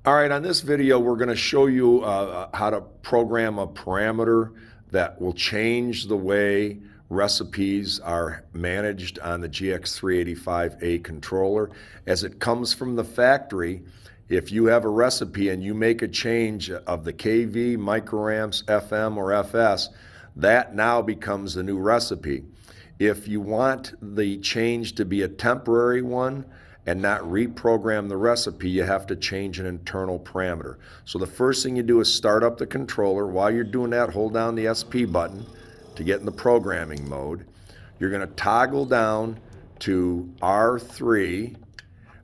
All right, on this video, we're going to show you how to program a parameter that will change the way recipes are managed on the GX385A controller. As it comes from the factory, if you have a recipe and you make a change of the kV, microamps, FM, or FS, that now becomes the new recipe. If you want the change to be a temporary one and not reprogram the recipe, you have to change an internal parameter. So the first thing you do is start up the controller. While you're doing that, hold down the SP button to get in the programming mode. You're going to toggle down to R3.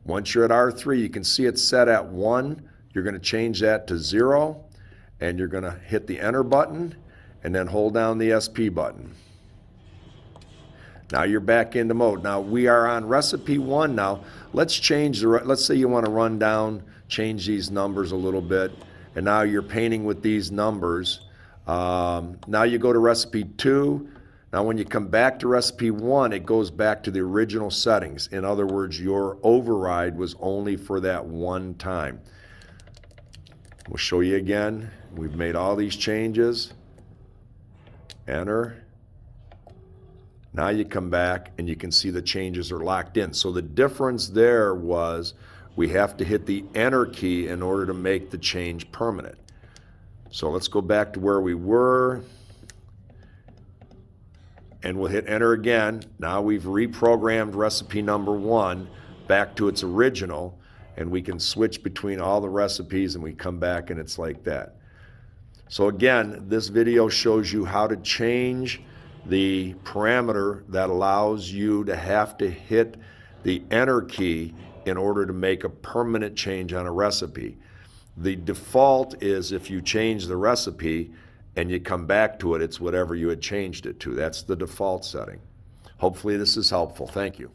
Once you're at R3, you can see it's set at 1. You're going to change that to 0, and you're going to hit the Enter button and then hold down the SP button. Now you're back into mode. Now we are on recipe 1 now. Let's change let's say you want to run down, change these numbers a little bit, and now you're painting with these numbers. Now you go to recipe 2. Now when you come back to recipe 1, it goes back to the original settings. In other words, your override was only for that one time. We'll show you again. We've made all these changes. Enter. Now you come back and you can see the changes are locked in. So the difference there was we have to hit the Enter key in order to make the change permanent. So let's go back to where we were and we'll hit Enter again. Now we've reprogrammed recipe number 1 back to its original, and we can switch between all the recipes and we come back and it's like that. So again, this video shows you how to change the parameter that allows you to have to hit the Enter key in order to make a permanent change on a recipe. The default is if you change the recipe and you come back to it, it's whatever you had changed it to. That's the default setting. Hopefully this is helpful. Thank you.